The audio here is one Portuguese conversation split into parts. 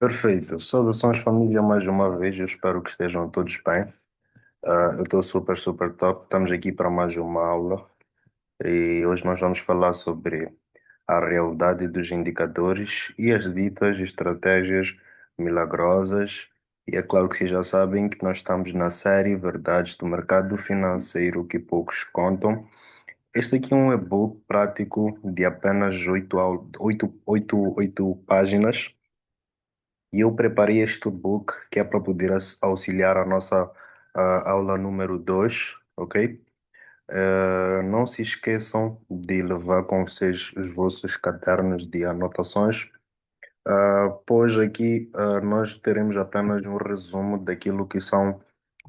Perfeito. Saudações, família, mais uma vez. Eu espero que estejam todos bem. Eu estou super, super top. Estamos aqui para mais uma aula e hoje nós vamos falar sobre a realidade dos indicadores e as ditas estratégias milagrosas. E é claro que vocês já sabem que nós estamos na série Verdades do Mercado Financeiro que poucos contam. Este aqui é um e-book prático de apenas oito páginas. E eu preparei este book que é para poder auxiliar a nossa aula número 2, ok? Não se esqueçam de levar com vocês os vossos cadernos de anotações, pois aqui nós teremos apenas um resumo daquilo que são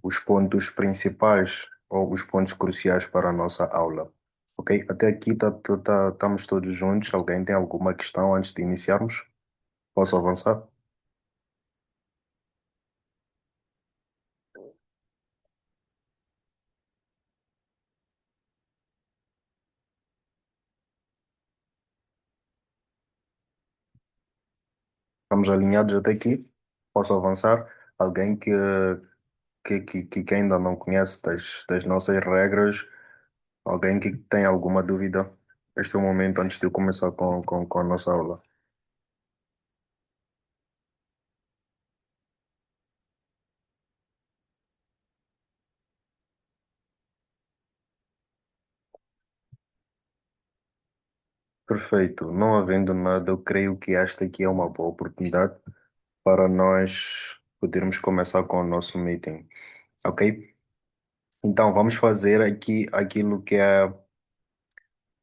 os pontos principais ou os pontos cruciais para a nossa aula. Ok? Até aqui estamos todos juntos. Alguém tem alguma questão antes de iniciarmos? Posso avançar? Estamos alinhados até aqui? Posso avançar? Alguém que ainda não conhece das nossas regras, alguém que tem alguma dúvida? Este é o momento antes de eu começar com a nossa aula. Perfeito. Não havendo nada, eu creio que esta aqui é uma boa oportunidade para nós podermos começar com o nosso meeting, ok? Então, vamos fazer aqui aquilo que é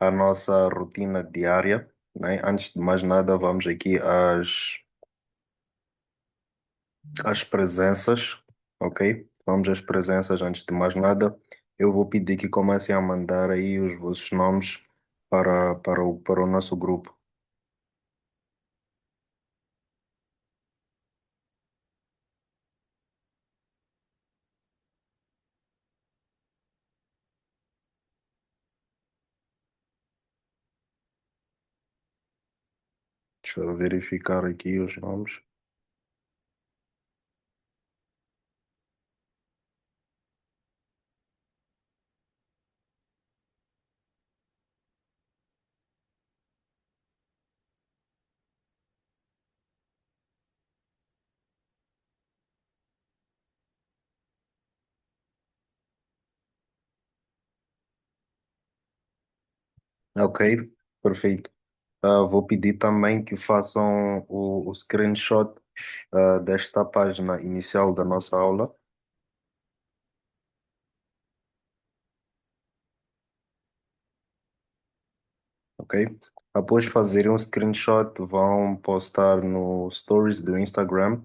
a nossa rotina diária, né? Antes de mais nada, vamos aqui às presenças, ok? Vamos às presenças antes de mais nada. Eu vou pedir que comecem a mandar aí os vossos nomes para o nosso grupo. Deixa eu verificar aqui os nomes. Ok, perfeito. Vou pedir também que façam o screenshot desta página inicial da nossa aula, ok? Após fazerem um screenshot, vão postar no Stories do Instagram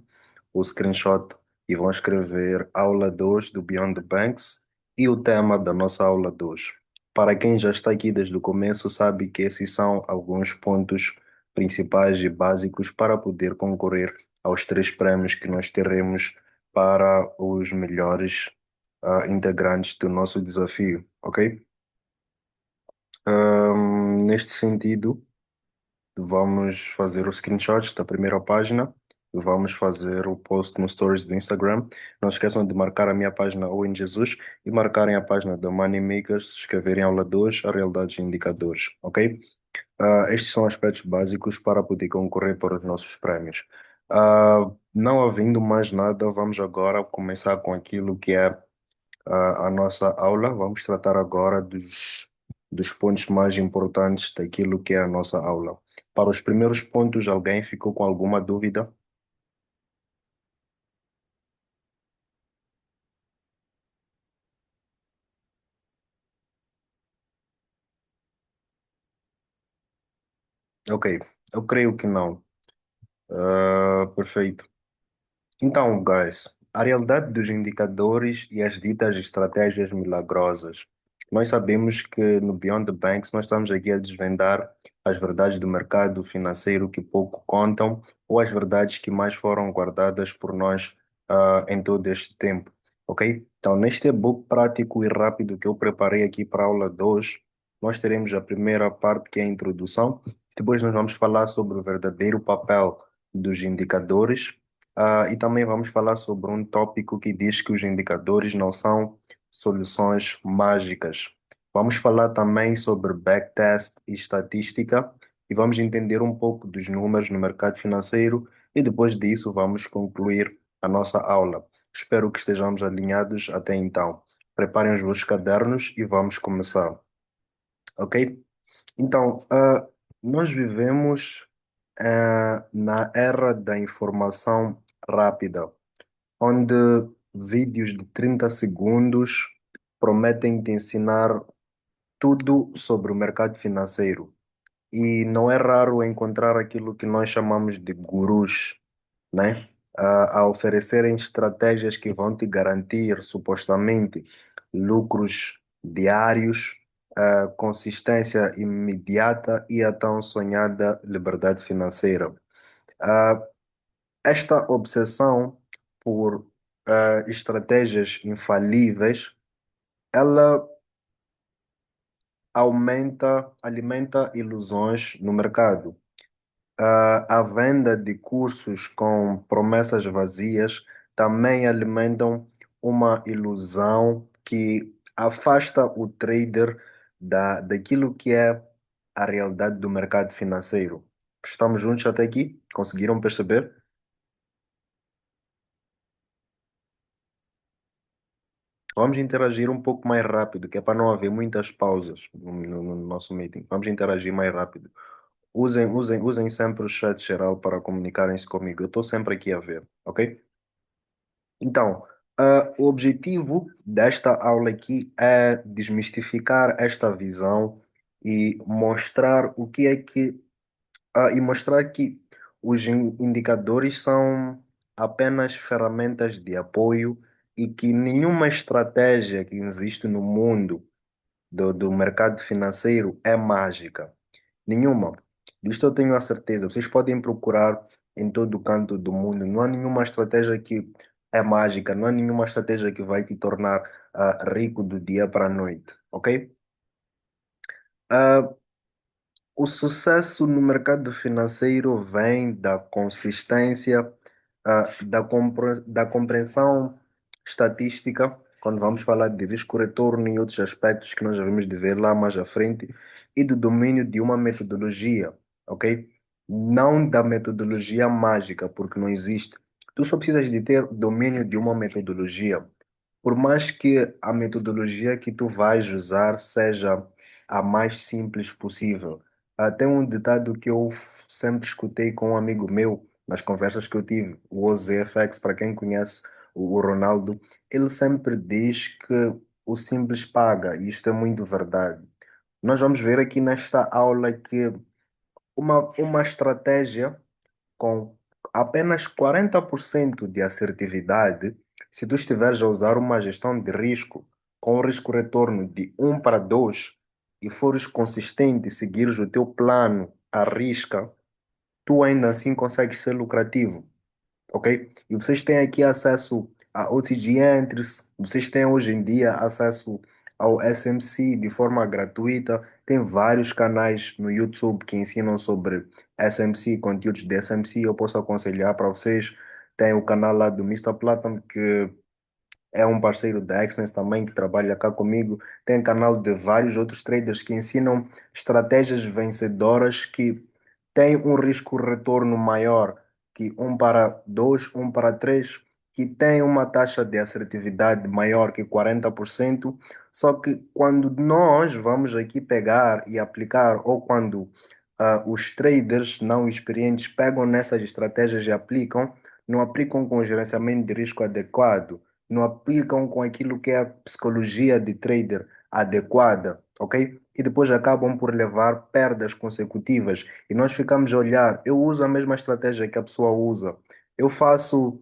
o screenshot e vão escrever aula 2 do Beyond the Banks e o tema da nossa aula 2. Para quem já está aqui desde o começo, sabe que esses são alguns pontos principais e básicos para poder concorrer aos três prémios que nós teremos para os melhores integrantes do nosso desafio, ok? Neste sentido, vamos fazer os screenshots da primeira página. Vamos fazer o post no Stories do Instagram. Não esqueçam de marcar a minha página ou em Jesus e marcarem a página da Money Makers, escreverem aula 2, a realidade de indicadores, ok? Estes são aspectos básicos para poder concorrer para os nossos prémios. Não havendo mais nada, vamos agora começar com aquilo que é a nossa aula. Vamos tratar agora dos pontos mais importantes daquilo que é a nossa aula. Para os primeiros pontos, alguém ficou com alguma dúvida? Ok, eu creio que não. Perfeito. Então, guys, a realidade dos indicadores e as ditas estratégias milagrosas. Nós sabemos que no Beyond the Banks nós estamos aqui a desvendar as verdades do mercado financeiro que pouco contam ou as verdades que mais foram guardadas por nós em todo este tempo, ok? Então, neste e-book prático e rápido que eu preparei aqui para a aula 2, nós teremos a primeira parte que é a introdução, depois nós vamos falar sobre o verdadeiro papel dos indicadores, e também vamos falar sobre um tópico que diz que os indicadores não são soluções mágicas. Vamos falar também sobre backtest e estatística e vamos entender um pouco dos números no mercado financeiro e depois disso vamos concluir a nossa aula. Espero que estejamos alinhados até então. Preparem os vossos cadernos e vamos começar, ok? Então, nós vivemos, na era da informação rápida, onde vídeos de 30 segundos prometem te ensinar tudo sobre o mercado financeiro. E não é raro encontrar aquilo que nós chamamos de gurus, né? A oferecerem estratégias que vão te garantir, supostamente, lucros diários, consistência imediata e a tão sonhada liberdade financeira. Ah, Esta obsessão por estratégias infalíveis, ela alimenta ilusões no mercado. A venda de cursos com promessas vazias também alimentam uma ilusão que afasta o trader daquilo que é a realidade do mercado financeiro. Estamos juntos até aqui? Conseguiram perceber? Vamos interagir um pouco mais rápido, que é para não haver muitas pausas no nosso meeting. Vamos interagir mais rápido. Usem sempre o chat geral para comunicarem-se comigo. Eu estou sempre aqui a ver, ok? Então, o objetivo desta aula aqui é desmistificar esta visão e mostrar o que é que, e mostrar que os indicadores são apenas ferramentas de apoio e que nenhuma estratégia que existe no mundo do mercado financeiro é mágica. Nenhuma. Disto eu tenho a certeza. Vocês podem procurar em todo o canto do mundo. Não há nenhuma estratégia que é mágica. Não há nenhuma estratégia que vai te tornar rico do dia para a noite. Ok? Ah, o sucesso no mercado financeiro vem da consistência, da compreensão estatística, quando vamos falar de risco-retorno e outros aspectos que nós devemos de ver lá mais à frente, e do domínio de uma metodologia, ok? Não da metodologia mágica, porque não existe. Tu só precisas de ter domínio de uma metodologia. Por mais que a metodologia que tu vais usar seja a mais simples possível. Tem um ditado que eu sempre escutei com um amigo meu, nas conversas que eu tive, o OZFX, para quem conhece o Ronaldo, ele sempre diz que o simples paga, e isto é muito verdade. Nós vamos ver aqui nesta aula que uma estratégia com apenas 40% de assertividade, se tu estiveres a usar uma gestão de risco com um risco-retorno de 1 para 2 e fores consistente e seguires o teu plano à risca, tu ainda assim consegues ser lucrativo, ok? E vocês têm aqui acesso a OTG Entries, vocês têm hoje em dia acesso ao SMC de forma gratuita, tem vários canais no YouTube que ensinam sobre SMC, conteúdos de SMC, eu posso aconselhar para vocês, tem o canal lá do Mister Platinum, que é um parceiro da Exness também que trabalha cá comigo. Tem canal de vários outros traders que ensinam estratégias vencedoras que têm um risco-retorno maior que 1 para 2, 1 para 3, que tem uma taxa de assertividade maior que 40%. Só que quando nós vamos aqui pegar e aplicar, ou quando os traders não experientes pegam nessas estratégias e aplicam, não aplicam com o gerenciamento de risco adequado, não aplicam com aquilo que é a psicologia de trader adequada, ok? E depois acabam por levar perdas consecutivas. E nós ficamos a olhar, eu uso a mesma estratégia que a pessoa usa. Eu faço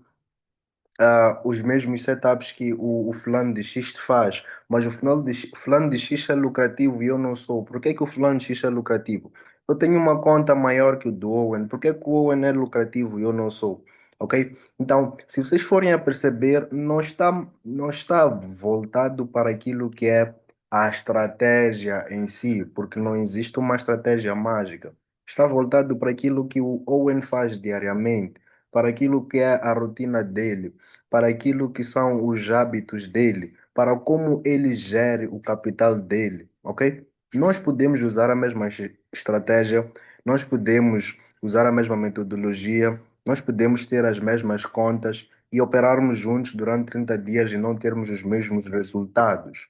os mesmos setups que o fulano de X faz, mas fulano de X é lucrativo e eu não sou. Por que que o fulano de X é lucrativo? Eu tenho uma conta maior que o do Owen. Por que que o Owen é lucrativo e eu não sou? Ok? Então, se vocês forem a perceber, não está voltado para aquilo que é a estratégia em si, porque não existe uma estratégia mágica. está voltado para aquilo que o Owen faz diariamente, para aquilo que é a rotina dele, para aquilo que são os hábitos dele, para como ele gere o capital dele, ok? Nós podemos usar a mesma estratégia, nós podemos usar a mesma metodologia, nós podemos ter as mesmas contas e operarmos juntos durante 30 dias e não termos os mesmos resultados,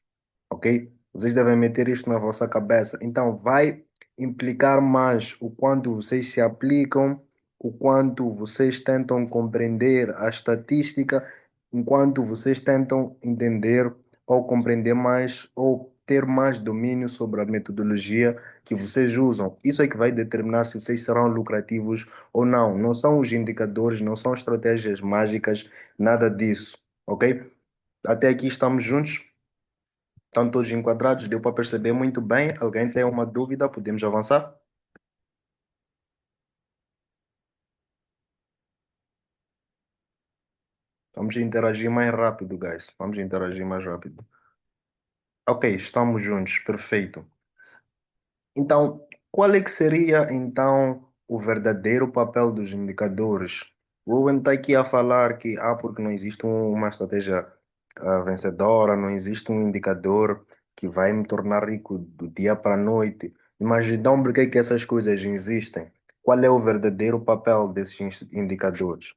ok? Vocês devem meter isto na vossa cabeça. Então, vai implicar mais o quanto vocês se aplicam, o quanto vocês tentam compreender a estatística, enquanto vocês tentam entender ou compreender mais ou ter mais domínio sobre a metodologia que vocês usam. Isso é que vai determinar se vocês serão lucrativos ou não. Não são os indicadores, não são estratégias mágicas, nada disso, ok? Até aqui estamos juntos? Estão todos enquadrados? Deu para perceber muito bem? Alguém tem uma dúvida? Podemos avançar? Vamos interagir mais rápido, guys. Vamos interagir mais rápido. Ok, estamos juntos. Perfeito. Então, qual é que seria então o verdadeiro papel dos indicadores? O Owen está aqui a falar que porque não existe uma estratégia vencedora, não existe um indicador que vai me tornar rico do dia para a noite. Mas então, por que que essas coisas existem? Qual é o verdadeiro papel desses indicadores?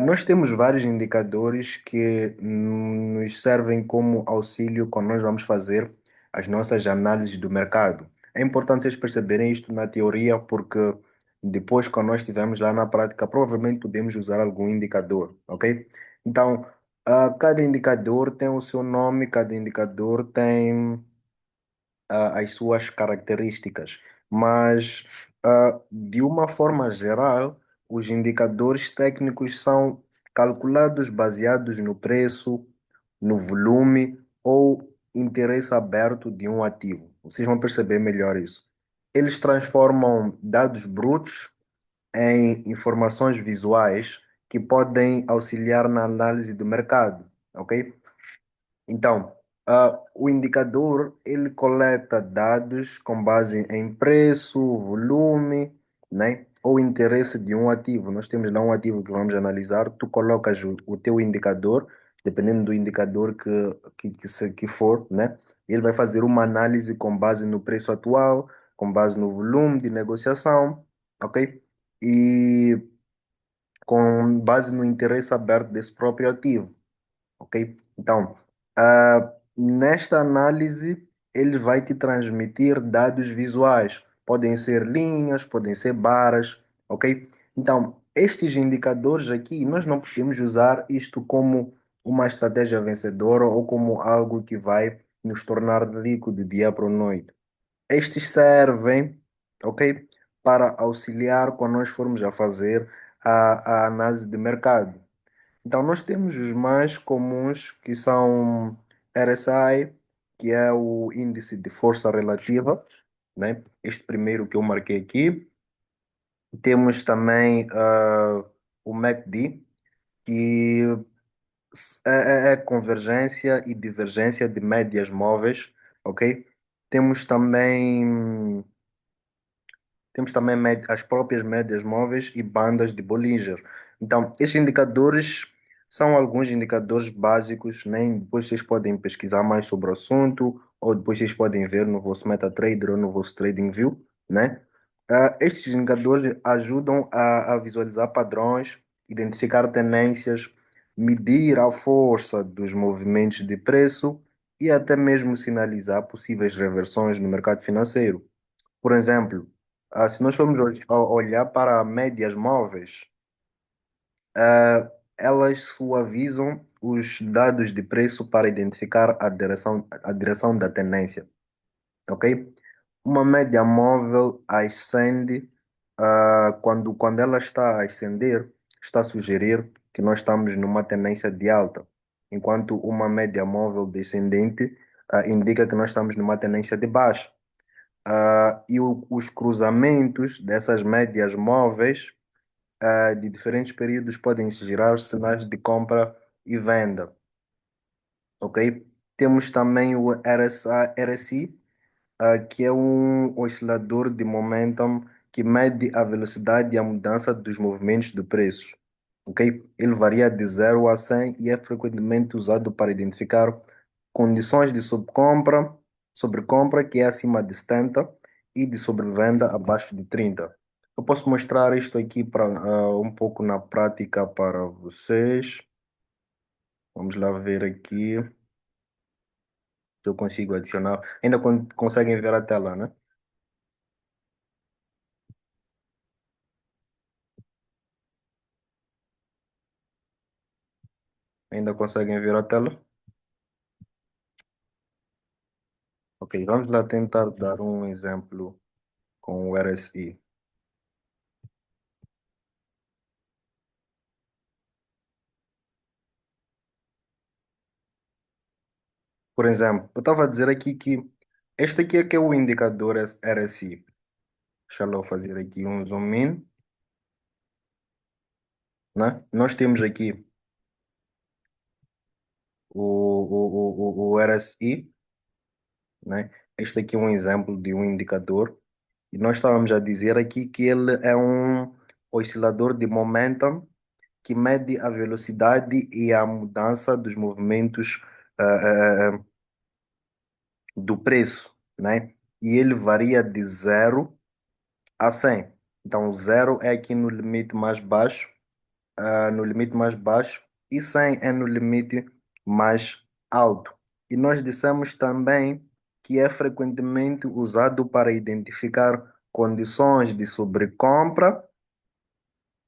Nós temos vários indicadores que nos servem como auxílio quando nós vamos fazer as nossas análises do mercado. É importante vocês perceberem isto na teoria, porque depois, quando nós estivermos lá na prática, provavelmente podemos usar algum indicador, ok? Então, cada indicador tem o seu nome, cada indicador tem as suas características, mas de uma forma geral, os indicadores técnicos são calculados baseados no preço, no volume ou interesse aberto de um ativo. Vocês vão perceber melhor isso. Eles transformam dados brutos em informações visuais que podem auxiliar na análise do mercado, ok? Então, o indicador ele coleta dados com base em preço, volume, né? Ou interesse de um ativo. Nós temos lá um ativo que vamos analisar. Tu colocas o teu indicador, dependendo do indicador que for, né? Ele vai fazer uma análise com base no preço atual, com base no volume de negociação, ok? E com base no interesse aberto desse próprio ativo. Ok? Então, nesta análise, ele vai te transmitir dados visuais. Podem ser linhas, podem ser barras, ok? Então, estes indicadores aqui, nós não podemos usar isto como uma estratégia vencedora ou como algo que vai nos tornar rico do dia para a noite. Estes servem, ok, para auxiliar quando nós formos a fazer a análise de mercado. Então, nós temos os mais comuns, que são RSI, que é o índice de força relativa, né? Este primeiro que eu marquei aqui. Temos também o MACD, que é convergência e divergência de médias móveis, ok? Temos também Temos também as próprias médias móveis e bandas de Bollinger. Então, estes indicadores são alguns indicadores básicos, né? Depois vocês podem pesquisar mais sobre o assunto, ou depois vocês podem ver no vosso MetaTrader ou no vosso TradingView, né? Estes indicadores ajudam a visualizar padrões, identificar tendências, medir a força dos movimentos de preço e até mesmo sinalizar possíveis reversões no mercado financeiro. Por exemplo, se nós formos olhar para médias móveis, elas suavizam os dados de preço para identificar a direção da tendência, ok? Uma média móvel ascende, quando ela está a ascender, está a sugerir que nós estamos numa tendência de alta, enquanto uma média móvel descendente, indica que nós estamos numa tendência de baixa. Os cruzamentos dessas médias móveis de diferentes períodos podem gerar sinais de compra e venda, ok? Temos também o RSI, que é um oscilador de momentum que mede a velocidade e a mudança dos movimentos de preços. Ok? Ele varia de 0 a 100 e é frequentemente usado para identificar condições de sobrecompra que é acima de 70 e de sobrevenda abaixo de 30. Eu posso mostrar isto aqui para um pouco na prática para vocês. Vamos lá ver aqui se eu consigo adicionar. Ainda conseguem ver a tela, né? Ainda conseguem ver a tela? Ok, vamos lá tentar dar um exemplo com o RSI. Por exemplo, eu estava a dizer aqui que este aqui é que é o indicador RSI. Deixa eu fazer aqui um zoom in, né? Nós temos aqui o RSI, né? Este aqui é um exemplo de um indicador. E nós estávamos a dizer aqui que ele é um oscilador de momentum que mede a velocidade e a mudança dos movimentos do preço, né? E ele varia de 0 a 100. Então, 0 é aqui no limite mais baixo, no limite mais baixo, e 100 é no limite mais alto. E nós dissemos também que é frequentemente usado para identificar condições de sobrecompra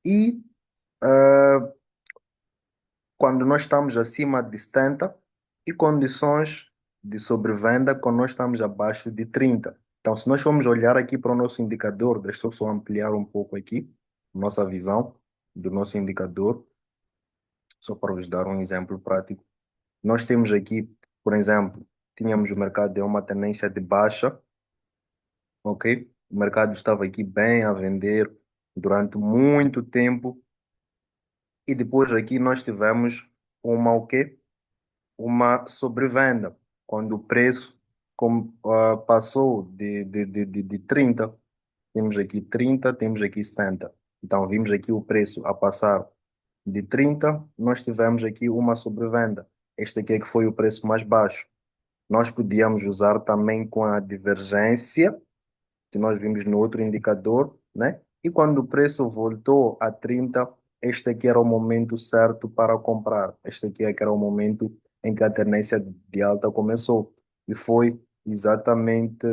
e ah, quando nós estamos acima de 70 e condições de sobrevenda quando nós estamos abaixo de 30. Então, se nós formos olhar aqui para o nosso indicador, deixa eu só ampliar um pouco aqui nossa visão do nosso indicador, só para vos dar um exemplo prático. Nós temos aqui, por exemplo, tínhamos o mercado em uma tendência de baixa, ok? O mercado estava aqui bem a vender durante muito tempo e depois aqui nós tivemos o quê? Uma sobrevenda, quando o preço passou de 30, temos aqui 30, temos aqui 70. Então, vimos aqui o preço a passar de 30, nós tivemos aqui uma sobrevenda. Este aqui é que foi o preço mais baixo. Nós podíamos usar também com a divergência que nós vimos no outro indicador, né? E quando o preço voltou a 30, este aqui era o momento certo para comprar. Este aqui é que era o momento em que a tendência de alta começou. E foi exatamente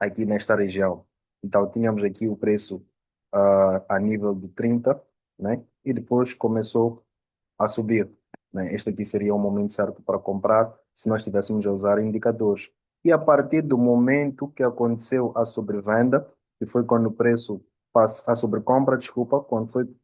aqui nesta região. Então, tínhamos aqui o preço a nível de 30, né? E depois começou a subir, né? Este aqui seria o momento certo para comprar se nós estivéssemos a usar indicadores. E a partir do momento que aconteceu a sobrevenda, que foi quando o preço passa, a sobrecompra, desculpa, quando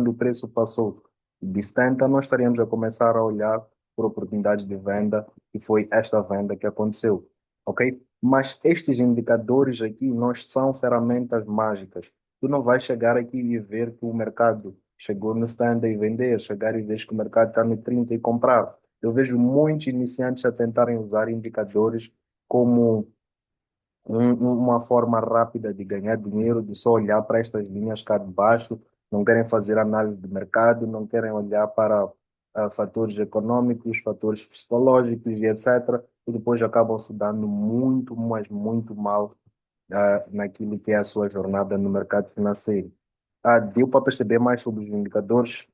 o preço passou de 70, nós estaríamos a começar a olhar por oportunidades de venda, e foi esta venda que aconteceu, ok? Mas estes indicadores aqui não são ferramentas mágicas. Tu não vais chegar aqui e ver que o mercado chegou no stand e vender, chegar e ver que o mercado está no 30 e comprar. Eu vejo muitos iniciantes a tentarem usar indicadores como uma forma rápida de ganhar dinheiro, de só olhar para estas linhas cá de baixo, não querem fazer análise de mercado, não querem olhar para fatores econômicos, fatores psicológicos e etc. E depois acabam se dando muito, mas muito mal naquilo que é a sua jornada no mercado financeiro. Deu para perceber mais sobre os indicadores?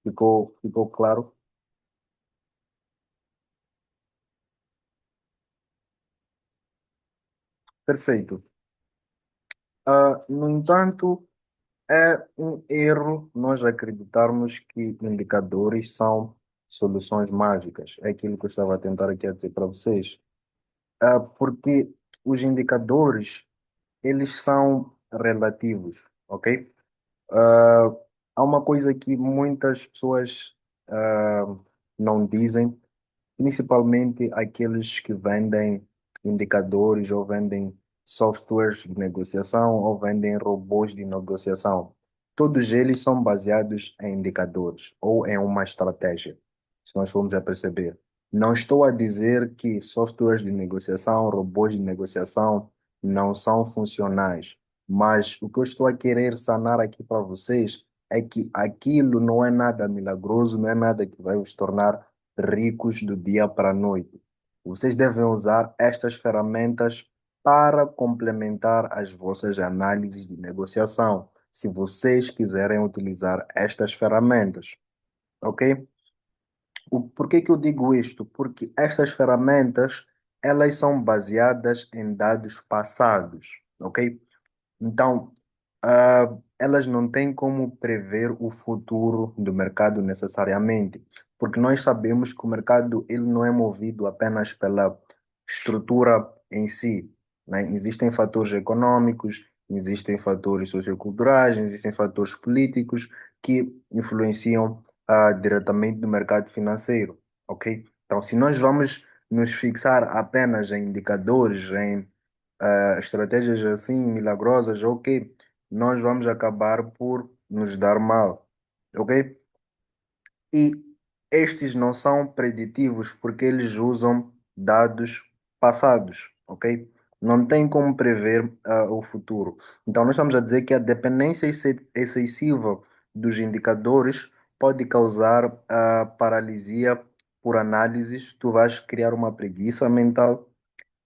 Ficou claro? Perfeito. No entanto, é um erro nós acreditarmos que indicadores são soluções mágicas. É aquilo que eu estava a tentar aqui a dizer para vocês. Porque os indicadores, eles são relativos, ok? Ah, há uma coisa que muitas pessoas não dizem, principalmente aqueles que vendem indicadores ou vendem softwares de negociação ou vendem robôs de negociação. Todos eles são baseados em indicadores ou em uma estratégia, se nós formos a perceber. Não estou a dizer que softwares de negociação, robôs de negociação não são funcionais, mas o que eu estou a querer sanar aqui para vocês é que aquilo não é nada milagroso, não é nada que vai os tornar ricos do dia para a noite. Vocês devem usar estas ferramentas para complementar as vossas análises de negociação, se vocês quiserem utilizar estas ferramentas, ok? Por que que eu digo isto? Porque estas ferramentas, elas são baseadas em dados passados, ok? Então, elas não têm como prever o futuro do mercado necessariamente, porque nós sabemos que o mercado ele não é movido apenas pela estrutura em si, né? Existem fatores econômicos, existem fatores socioculturais, existem fatores políticos que influenciam diretamente no mercado financeiro, ok? Então, se nós vamos nos fixar apenas em indicadores, em estratégias assim milagrosas, ok, nós vamos acabar por nos dar mal, ok? E estes não são preditivos porque eles usam dados passados, ok? Não tem como prever o futuro. Então, nós estamos a dizer que a dependência excessiva dos indicadores pode causar paralisia por análises. Tu vais criar uma preguiça mental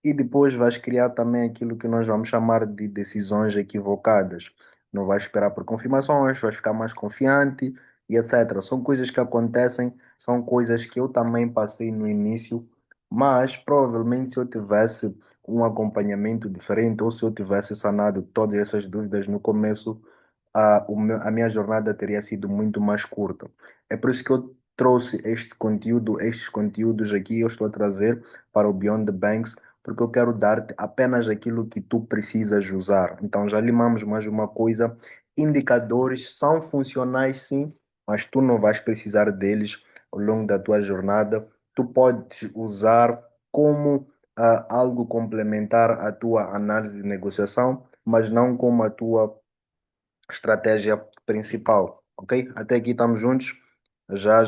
e depois vais criar também aquilo que nós vamos chamar de decisões equivocadas. Não vais esperar por confirmações, vais ficar mais confiante e etc. São coisas que acontecem, são coisas que eu também passei no início, mas provavelmente se eu tivesse um acompanhamento diferente ou se eu tivesse sanado todas essas dúvidas no começo, a minha jornada teria sido muito mais curta. É por isso que eu trouxe este conteúdo, estes conteúdos aqui, eu estou a trazer para o Beyond the Banks porque eu quero dar-te apenas aquilo que tu precisas usar. Então, já limamos mais uma coisa. Indicadores são funcionais, sim, mas tu não vais precisar deles ao longo da tua jornada. Tu podes usar como algo complementar à tua análise de negociação, mas não como a tua estratégia principal, ok? Até aqui estamos juntos. Já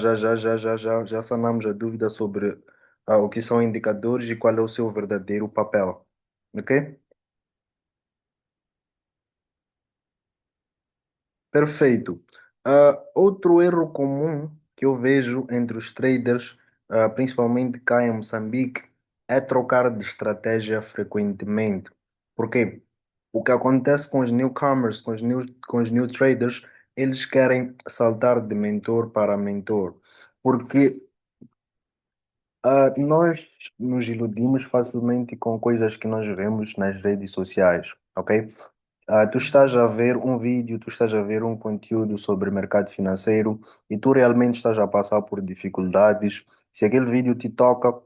sanamos a dúvida sobre o que são indicadores e qual é o seu verdadeiro papel, ok? Perfeito. Outro erro comum que eu vejo entre os traders, principalmente cá em Moçambique, é trocar de estratégia frequentemente. Por quê? O que acontece com os newcomers, com os new traders, eles querem saltar de mentor para mentor, porque nós nos iludimos facilmente com coisas que nós vemos nas redes sociais, ok? Tu estás a ver um vídeo, tu estás a ver um conteúdo sobre mercado financeiro e tu realmente estás a passar por dificuldades. Se aquele vídeo te toca,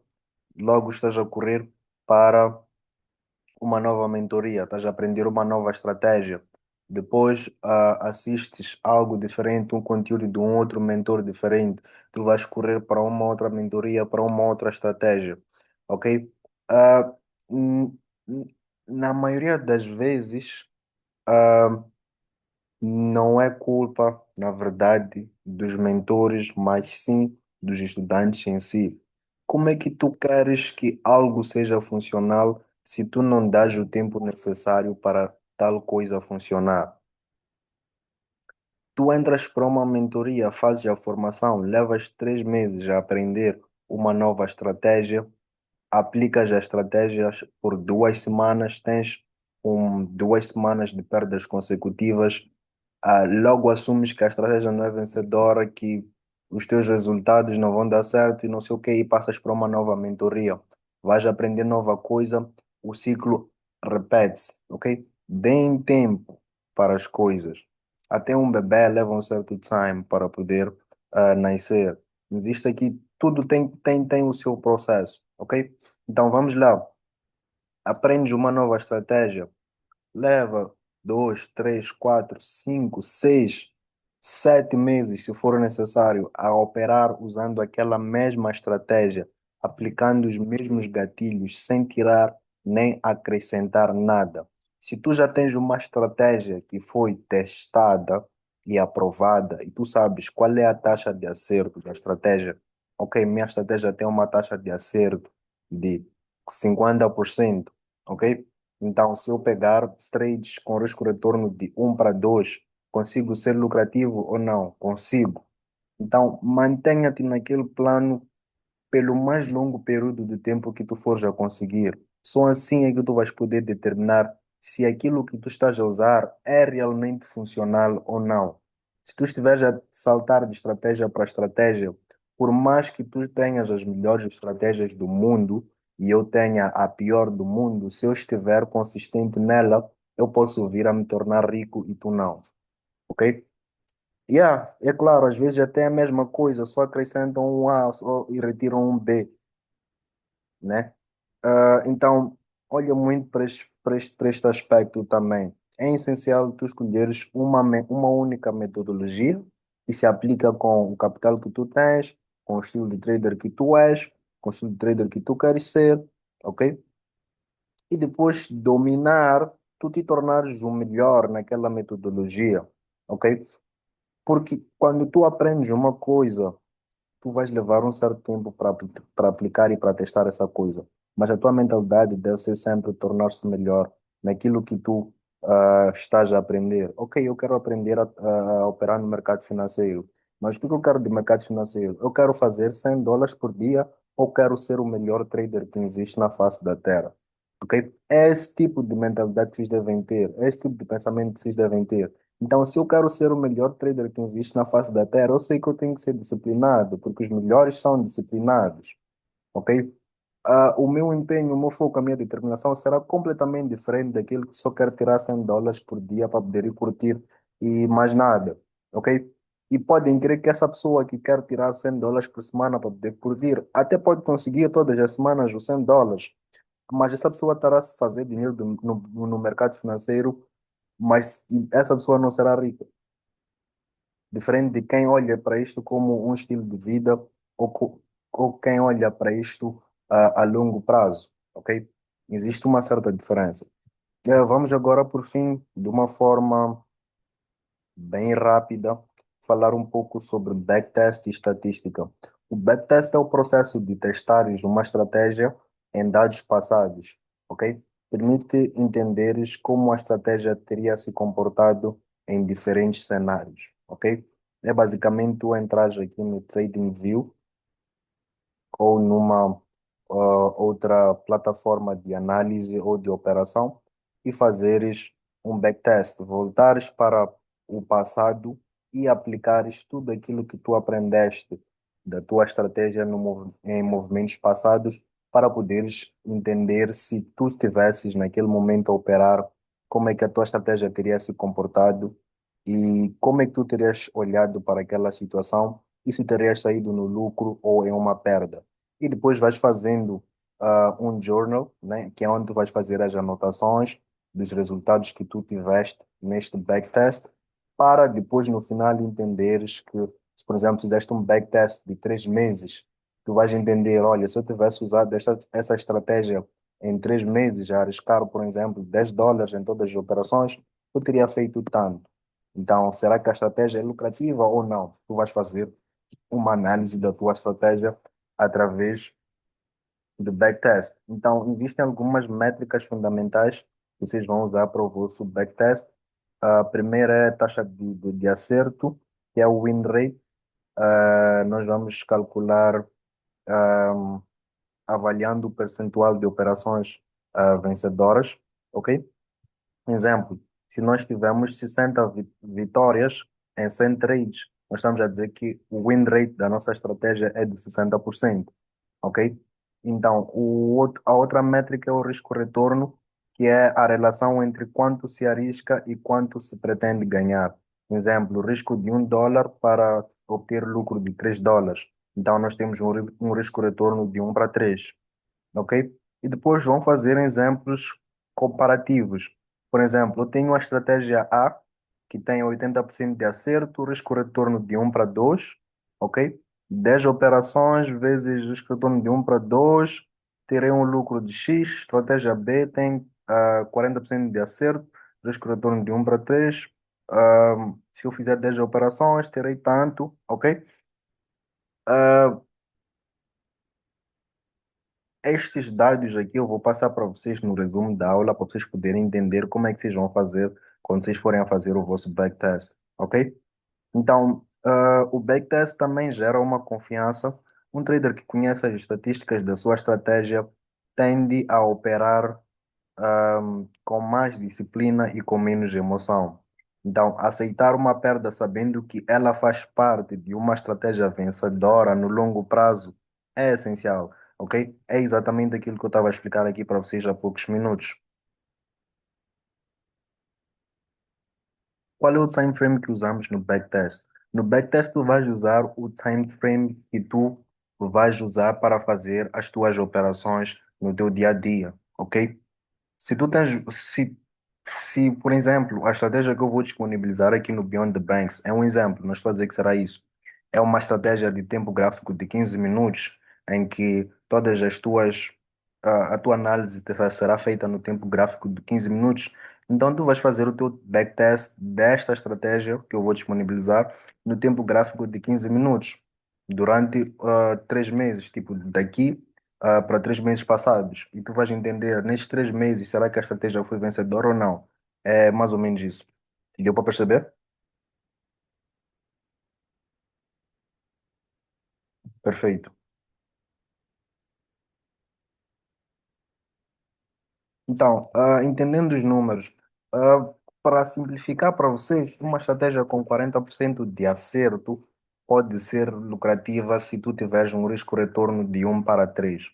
logo estás a correr para uma nova mentoria, estás a aprender uma nova estratégia. Depois, assistes algo diferente, um conteúdo de um outro mentor diferente, tu vais correr para uma outra mentoria, para uma outra estratégia, ok? Ah, n- n- Na maioria das vezes, ah, não é culpa, na verdade, dos mentores, mas sim dos estudantes em si. Como é que tu queres que algo seja funcional se tu não dás o tempo necessário para tal coisa funcionar? Tu entras para uma mentoria, fazes a formação, levas 3 meses a aprender uma nova estratégia, aplicas as estratégias por 2 semanas, tens 2 semanas de perdas consecutivas, logo assumes que a estratégia não é vencedora, que os teus resultados não vão dar certo e não sei o que, e passas para uma nova mentoria. Vais aprender nova coisa, o ciclo repete-se, ok? Deem tempo para as coisas. Até um bebê leva um certo time para poder nascer. Existe aqui, tudo tem o seu processo, ok? Então vamos lá. Aprendes uma nova estratégia. Leva 2, 3, 4, 5, 6, 7 meses, se for necessário, a operar usando aquela mesma estratégia, aplicando os mesmos gatilhos, sem tirar nem acrescentar nada. Se tu já tens uma estratégia que foi testada e aprovada, e tu sabes qual é a taxa de acerto da estratégia, ok, minha estratégia tem uma taxa de acerto de 50%, ok? Então, se eu pegar trades com risco retorno de 1 para 2, consigo ser lucrativo ou não? Consigo. Então, mantenha-te naquele plano pelo mais longo período de tempo que tu fores a conseguir. Só assim é que tu vais poder determinar se aquilo que tu estás a usar é realmente funcional ou não. Se tu estiveres a saltar de estratégia para estratégia, por mais que tu tenhas as melhores estratégias do mundo e eu tenha a pior do mundo, se eu estiver consistente nela, eu posso vir a me tornar rico e tu não, ok? Yeah, é claro, às vezes até é a mesma coisa, só acrescentam um A e retiram um B, né? Então, olha muito para este aspecto também. É essencial tu escolheres uma única metodologia que se aplica com o capital que tu tens, com o estilo de trader que tu és, com o estilo de trader que tu queres ser, ok? E depois dominar, tu te tornares o melhor naquela metodologia, ok? Porque quando tu aprendes uma coisa, tu vais levar um certo tempo para aplicar e para testar essa coisa. Mas a tua mentalidade deve ser sempre tornar-se melhor naquilo que tu estás a aprender. Ok, eu quero aprender a operar no mercado financeiro. Mas o que eu quero de mercado financeiro? Eu quero fazer US$ 100 por dia ou quero ser o melhor trader que existe na face da Terra? Ok? É esse tipo de mentalidade que vocês devem ter, é esse tipo de pensamento que vocês devem ter. Então, se eu quero ser o melhor trader que existe na face da Terra, eu sei que eu tenho que ser disciplinado, porque os melhores são disciplinados, ok? O meu empenho, o meu foco, a minha determinação será completamente diferente daquele que só quer tirar US$ 100 por dia para poder ir curtir e mais nada, ok? E podem crer que essa pessoa que quer tirar US$ 100 por semana para poder curtir, até pode conseguir todas as semanas os US$ 100, mas essa pessoa estará a se fazer dinheiro no mercado financeiro, mas essa pessoa não será rica. Diferente de quem olha para isto como um estilo de vida ou quem olha para isto a longo prazo, ok? Existe uma certa diferença. Vamos agora, por fim, de uma forma bem rápida, falar um pouco sobre backtest e estatística. O backtest é o processo de testares uma estratégia em dados passados, ok? Permite entenderes como a estratégia teria se comportado em diferentes cenários, ok? É basicamente tu entrares aqui no TradingView ou numa outra plataforma de análise ou de operação e fazeres um backtest, voltares para o passado e aplicares tudo aquilo que tu aprendeste da tua estratégia em movimentos passados para poderes entender se tu estivesses naquele momento a operar, como é que a tua estratégia teria se comportado e como é que tu terias olhado para aquela situação e se terias saído no lucro ou em uma perda. E depois vais fazendo um journal, né, que é onde tu vais fazer as anotações dos resultados que tu tiveste neste backtest, para depois no final entenderes que, se por exemplo fizeste um backtest de 3 meses, tu vais entender, olha, se eu tivesse usado essa estratégia em 3 meses, a arriscar, por exemplo, US$ 10 em todas as operações, eu teria feito tanto. Então, será que a estratégia é lucrativa ou não? Tu vais fazer uma análise da tua estratégia através do backtest. Então, existem algumas métricas fundamentais que vocês vão usar para o vosso backtest. A primeira é a taxa de acerto, que é o win rate. Nós vamos calcular ah, avaliando o percentual de operações vencedoras, ok? Exemplo, se nós tivermos 60 vitórias em 100 trades, nós estamos a dizer que o win rate da nossa estratégia é de 60%, ok? Então, a outra métrica é o risco-retorno, que é a relação entre quanto se arrisca e quanto se pretende ganhar. Exemplo, risco de US$ 1 para obter lucro de US$ 3. Então, nós temos um risco-retorno de 1 para 3, ok? E depois vão fazer exemplos comparativos. Por exemplo, eu tenho a estratégia A, que tem 80% de acerto, risco-retorno de 1 para 2, ok? 10 operações vezes risco-retorno de 1 para 2, terei um lucro de X. Estratégia B tem 40% de acerto, risco-retorno de 1 para 3. Se eu fizer 10 operações, terei tanto, ok? estes dados aqui eu vou passar para vocês no resumo da aula para vocês poderem entender como é que vocês vão fazer quando vocês forem a fazer o vosso backtest, ok? Então, o backtest também gera uma confiança. Um trader que conhece as estatísticas da sua estratégia tende a operar com mais disciplina e com menos emoção. Então, aceitar uma perda sabendo que ela faz parte de uma estratégia vencedora no longo prazo é essencial, ok? É exatamente aquilo que eu estava a explicar aqui para vocês há poucos minutos. Qual é o time frame que usamos no backtest? No backtest, tu vais usar o time frame que tu vais usar para fazer as tuas operações no teu dia a dia, ok? Se tu tens, se, por exemplo, a estratégia que eu vou disponibilizar aqui no Beyond the Banks é um exemplo, não estou a dizer que será isso. É uma estratégia de tempo gráfico de 15 minutos, em que todas as tuas, a tua análise será feita no tempo gráfico de 15 minutos. Então, tu vais fazer o teu backtest desta estratégia que eu vou disponibilizar no tempo gráfico de 15 minutos, durante 3 meses, tipo, daqui para 3 meses passados e tu vais entender nestes 3 meses será que a estratégia foi vencedora ou não. É mais ou menos isso. Deu para perceber? Perfeito. Então, entendendo os números, ah, para simplificar para vocês, uma estratégia com 40% de acerto pode ser lucrativa se tu tiveres um risco-retorno de 1 para 3.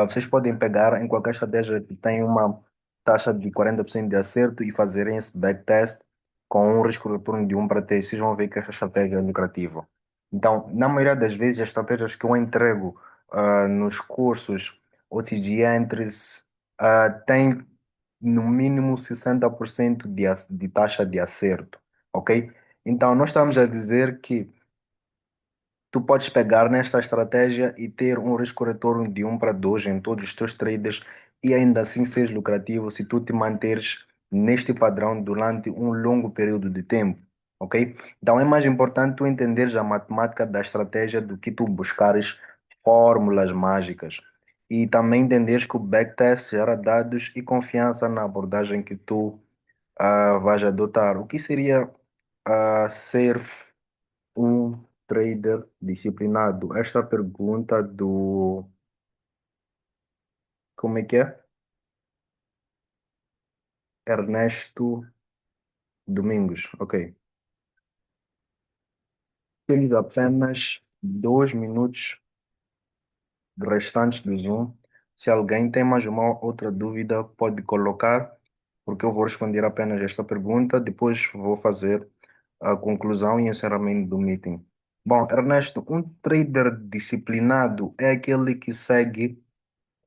Vocês podem pegar em qualquer estratégia que tem uma taxa de 40% de acerto e fazerem esse backtest com um risco de retorno de 1 para 3. Vocês vão ver que essa estratégia é lucrativa. Então, na maioria das vezes, as estratégias que eu entrego nos cursos OTG Entries têm no mínimo 60% de taxa de acerto, ok? Então, nós estamos a dizer que tu podes pegar nesta estratégia e ter um risco-retorno de 1 para 2 em todos os teus traders e ainda assim seres lucrativo se tu te manteres neste padrão durante um longo período de tempo, ok? Então é mais importante tu entenderes a matemática da estratégia do que tu buscares fórmulas mágicas. E também entenderes que o backtest gera dados e confiança na abordagem que tu vais adotar. O que seria ser um trader disciplinado? Esta pergunta do. Como é que é? Ernesto Domingos. Ok. Temos apenas 2 minutos restantes do Zoom. Se alguém tem mais uma outra dúvida, pode colocar, porque eu vou responder apenas esta pergunta. Depois vou fazer a conclusão e encerramento do meeting. Bom, Ernesto, um trader disciplinado é aquele que segue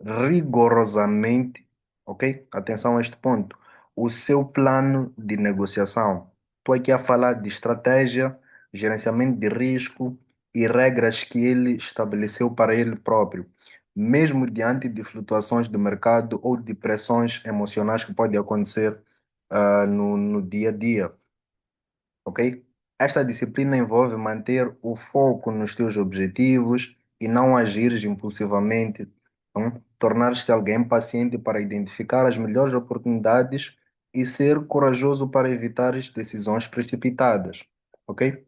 rigorosamente, ok? Atenção a este ponto. O seu plano de negociação. Estou aqui a falar de estratégia, gerenciamento de risco e regras que ele estabeleceu para ele próprio, mesmo diante de flutuações do mercado ou de pressões emocionais que podem acontecer no dia a dia, ok? Esta disciplina envolve manter o foco nos teus objetivos e não agir impulsivamente, tornar-te alguém paciente para identificar as melhores oportunidades e ser corajoso para evitar as decisões precipitadas, ok?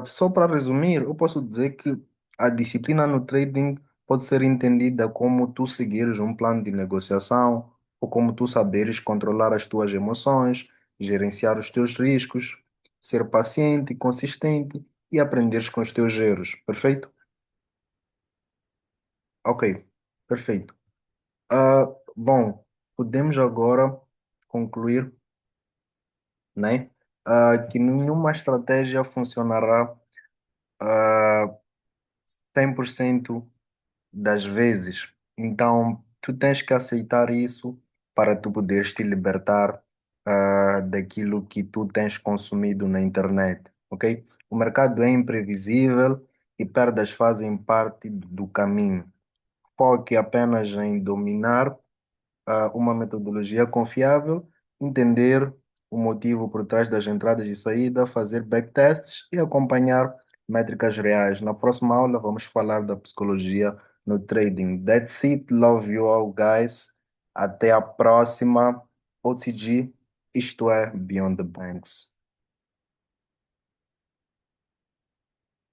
Só para resumir, eu posso dizer que a disciplina no trading pode ser entendida como tu seguires um plano de negociação ou como tu saberes controlar as tuas emoções, gerenciar os teus riscos, ser paciente, consistente e aprenderes com os teus erros. Perfeito? Ok, perfeito. Bom, podemos agora concluir, né, que nenhuma estratégia funcionará 100% das vezes. Então, tu tens que aceitar isso para tu poderes te libertar daquilo que tu tens consumido na internet, ok? O mercado é imprevisível e perdas fazem parte do caminho. Foque apenas em dominar uma metodologia confiável, entender o motivo por trás das entradas e saídas, fazer backtests e acompanhar métricas reais. Na próxima aula vamos falar da psicologia no trading. That's it. Love you all, guys. Até a próxima. OTG, isto é, Beyond the Banks.